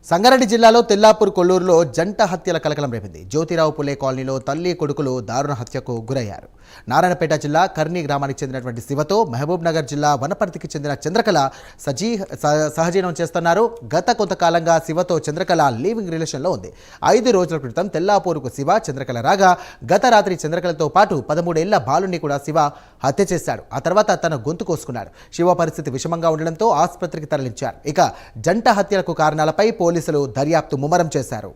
సంగారెడ్డి జిల్లాలో తెల్లాపూర్ కొల్లూరులో జంట హత్యల కలకలం రేపింది. జ్యోతిరావు పులే కాలనీలో తల్లి కొడుకులు దారుణ హత్యకు గురయ్యారు. నారాయణపేట జిల్లా కర్నీ గ్రామానికి చెందినటువంటి శివతో మహబూబ్ నగర్ జిల్లా వనపర్తికి చెందిన చంద్రకళ సహజీవనం చేస్తున్నారు. గత కొంతకాలంగా శివతో చంద్రకళ లివింగ్ రిలేషన్లో ఉంది. 5 రోజుల క్రితం తెల్లాపూర్కు శివ చంద్రకళ రాగా గత రాత్రి చంద్రకళతో పాటు 13 ఏళ్ల బాలుని కూడా శివ హత్య చేశాడు. ఆ తర్వాత తన గొంతు కోసుకున్నాడు. శివ పరిస్థితి విషమంగా ఉండడంతో ఆసుపత్రికి తరలించారు. ఇక జంట హత్యలకు కారణాలపై పోలీసులు దర్యాప్తు ముమ్మరం చేశారు.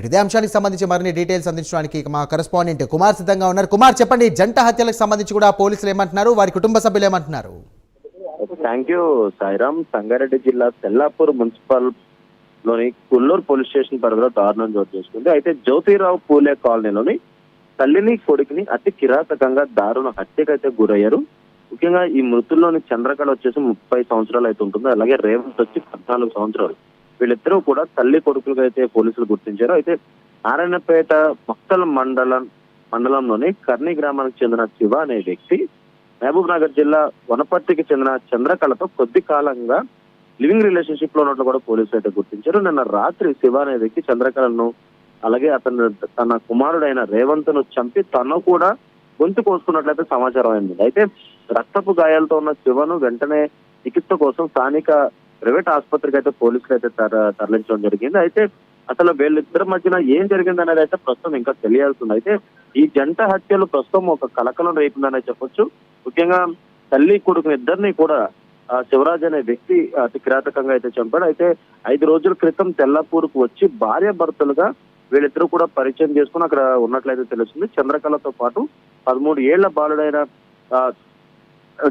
ఇదే అంశానికి సంబంధించి మరిన్ని డీటెయిల్స్ అందించడానికి మా కరెస్పాండెంట్ కుమార్ సిద్ధంగా ఉన్నారు. కుమార్, చెప్పండి, జంట హత్యలకు సంబంధించి కూడా పోలీసులు ఏమంటున్నారు, వారి కుటుంబ సభ్యులు ఏమంటున్నారు? Thank you Sairam. సంగారెడ్డి జిల్లా తెల్లాపూర్ మున్సిపల్ లోని కొల్లూరు పోలీస్ స్టేషన్ పరిధిలో దారుణం చోటు చేసుకుంది. అయితే జ్యోతిరావు పూలే కాలనీలోని తల్లిని కొడుకుని అతి కిరాతకంగా దారుణ హత్యకైతే గురయ్యారు. ముఖ్యంగా ఈ మృతుల్లోని చంద్రకళ వచ్చేసి 30 సంవత్సరాలు అయితే ఉంటుంది. అలాగే రేవంత్ వచ్చి 14 సంవత్సరాలు. వీళ్ళిద్దరూ కూడా తల్లి కొడుకులుగా అయితే పోలీసులు గుర్తించారు. అయితే నారాయణపేట మక్కల మండలంలోని కర్నీ గ్రామానికి చెందిన శివ అనే వ్యక్తి మహబూబ్ నగర్ జిల్లా వనపర్తికి చెందిన చంద్రకళతో కొద్ది కాలంగా లివింగ్ రిలేషన్షిప్ లో ఉన్నట్లు కూడా పోలీసులు అయితే గుర్తించారు. నిన్న రాత్రి శివ అనే వ్యక్తి చంద్రకళను అలాగే తన కుమారుడైన రేవంత్ ను చంపి తను కూడా గొంతు కోసుకున్నట్లయితే సమాచారం అయింది. అయితే రక్తపు గాయాలతో ఉన్న శివను వెంటనే చికిత్స కోసం స్థానిక ప్రైవేట్ ఆసుపత్రికి అయితే పోలీసులు అయితే తరలించడం జరిగింది. అయితే అసలు వీళ్ళిద్దరి మధ్యన ఏం జరిగింది అనేది అయితే ప్రస్తుతం ఇంకా తెలియాల్సింది. అయితే ఈ జంట హత్యలు ప్రస్తుతం ఒక కలకలం రేపిందనే చెప్పొచ్చు. ముఖ్యంగా తల్లి కొడుకుని ఇద్దరిని కూడా శివరాజ్ అనే వ్యక్తి అతి కిరాతకంగా అయితే చంపాడు. అయితే 5 రోజుల క్రితం తెల్లాపూర్కు వచ్చి భార్య భర్తలుగా వీళ్ళిద్దరూ కూడా పరిచయం చేసుకుని అక్కడ ఉన్నట్లయితే తెలుస్తుంది. చంద్రకళతో పాటు 13 ఏళ్ల బాలుడైన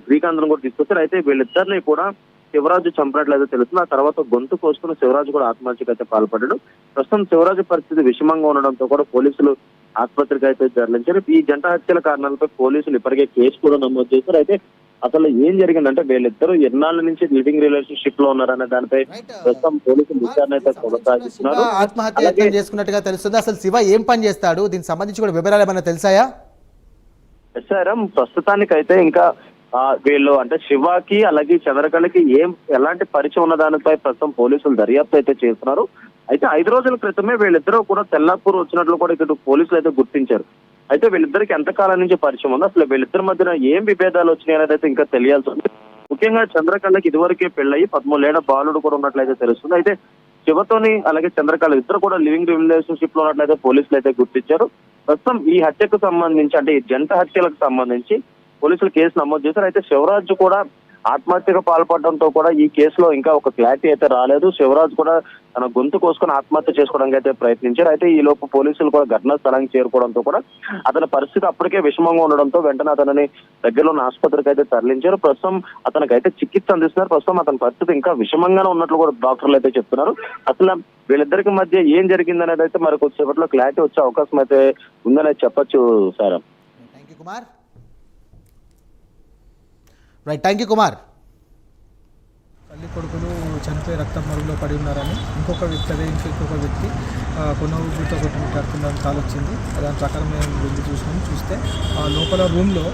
శ్రీకాంత్ను కూడా తీసుకొచ్చారు. అయితే వీళ్ళిద్దరిని కూడా శివరాజు చంపినట్లయితే తెలుస్తుంది. ఆ తర్వాత గొంతు కోసుకుని శివరాజు కూడా ఆత్మహత్యకు అయితే పాల్పడ్డాడు. ప్రస్తుతం శివరాజు పరిస్థితి విషమంగా ఉండడంతో కూడా పోలీసులు ఆసుపత్రికి అయితే తరలించారు. ఈ జంట హత్యల కారణాలపై పోలీసులు ఇప్పటికే కేసు కూడా నమోదు చేశారు. అయితే అసలు ఏం జరిగిందంటే వీళ్ళిద్దరూ ఎన్నాళ్ళ నుంచి లివింగ్ రిలేషన్షిప్ లో ఉన్నారనే దానిపై ప్రస్తుతం పోలీసులు విచారణ అయితే కొనసాగిస్తున్నారు. ఆత్మహత్య చేసుకున్నట్టుగా తెలుస్తుంది. అసలు శివ ఏం పని చేస్తాడు, దీనికి సంబంధించి కూడా వివరాలు ఏమైనా తెలుసాయా? ప్రస్తుతానికైతే ఇంకా వీళ్ళు అంటే శివకి అలాగే చంద్రకళకి ఎలాంటి పరిచయం ఉన్న దానిపై ప్రస్తుతం పోలీసులు దర్యాప్తు అయితే చేస్తున్నారు. అయితే 5 రోజుల క్రితమే వీళ్ళిద్దరూ కూడా తెల్లాపూర్ వచ్చినట్లు కూడా ఇక్కడ పోలీసులు అయితే గుర్తించారు. అయితే వీళ్ళిద్దరికి ఎంతకాలం నుంచి పరిచయం ఉందో, అసలు వీళ్ళిద్దరి మధ్యన ఏం విభేదాలు వచ్చినాయి అనేది అయితే ఇంకా తెలియాల్సి ఉంది. ముఖ్యంగా చంద్రకళకి ఇదివరకే పెళ్ళయి 13 ఏళ్ల బాలుడు కూడా ఉన్నట్లయితే తెలుస్తుంది. అయితే శివతోని అలాగే చంద్రకళ ఇద్దరు కూడా లివింగ్ రిలేషన్షిప్ లో ఉన్నట్లయితే పోలీసులు అయితే గుర్తించారు. ప్రస్తుతం ఈ హత్యకు సంబంధించి అంటే ఈ జంట హత్యలకు సంబంధించి పోలీసులు కేసు నమోదు చేశారు. అయితే శివరాజ్ కూడా ఆత్మహత్యకు పాల్పడడంతో కూడా ఈ కేసులో ఇంకా ఒక క్లారిటీ అయితే రాలేదు. శివరాజ్ కూడా తన గొంతు కోసుకుని ఆత్మహత్య చేసుకోవడానికి అయితే ప్రయత్నించారు. అయితే ఈ లోపు పోలీసులు కూడా ఘటనా స్థలానికి చేరుకోవడంతో కూడా అతని పరిస్థితి అప్పటికే విషమంగా ఉండడంతో వెంటనే అతనిని దగ్గరలో ఉన్న ఆసుపత్రికి అయితే తరలించారు. ప్రస్తుతం అతనికి అయితే చికిత్స అందిస్తున్నారు. ప్రస్తుతం అతని పరిస్థితి ఇంకా విషమంగానే ఉన్నట్లు కూడా డాక్టర్లు అయితే చెప్తున్నారు. అసలు వీళ్ళిద్దరికి మధ్య ఏం జరిగింది అనేది అయితే మరి కొద్దిసేపట్లో క్లారిటీ వచ్చే అవకాశం అయితే ఉందనే చెప్పొచ్చు సార్. Thank you Kumar. తల్లి కొడుకులు చనిపోయి రక్తం మరుగులో పడి ఉన్నారని ఇంకొక వ్యక్తి కొనవుతో కొట్టుకుంటున్న కాల్ వచ్చింది. దాని ప్రకారం మేము వెళ్ళి చూస్తే లోపల రూమ్లో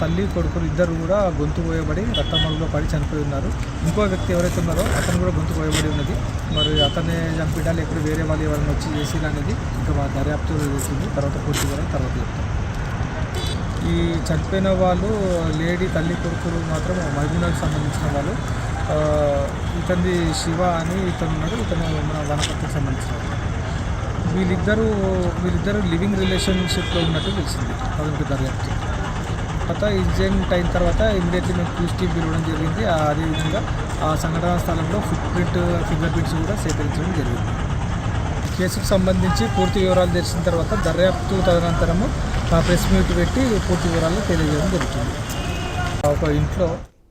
తల్లి కొడుకులు ఇద్దరు కూడా గొంతు పోయబడి రక్తం మరుగులో పడి చనిపోయి ఉన్నారు. ఇంకో వ్యక్తి ఎవరైతే ఉన్నారో అతను కూడా గొంతు పోయబడి ఉన్నది. మరి అతన్ని చంపిడా లేకపోతే వేరే వాళ్ళు ఎవరైనా వచ్చి చేసి అనేది ఇంకా మా దర్యాప్తు చేస్తుంది. తర్వాత పూర్తి కూడా తర్వాత చెప్తాం. ఈ చనిపోయిన వాళ్ళు లేడీ తల్లి కొడుకులు మాత్రం మహబూబ్నగర్కి సంబంధించిన వాళ్ళు. ఇతని శివ అని ఇతను ఉన్నాడు, ఇతను మన వనపర్తికి సంబంధించిన వీళ్ళిద్దరు లివింగ్ రిలేషన్షిప్లో ఉన్నట్టు తెలిసింది అదొక దర్యాప్తు. తర్వాత ఇన్సిడెంట్ అయిన తర్వాత ఇమీడియట్లీ మేము క్లూస్ టీమ్ పిలవడం జరిగింది. అదేవిధంగా ఆ సంఘటనా స్థలంలో ఫింగర్ ప్రింట్స్ కూడా సేకరించడం జరిగింది. కేసుకు సంబంధించి పూర్తి వివరాలు తెలిసిన తర్వాత దర్యాప్తు తదనంతరము ప్రెస్ మీట్ పెట్టి పూర్తి వివరాలు తెలియజేయడం జరుగుతుంది. ఒక ఇంట్లో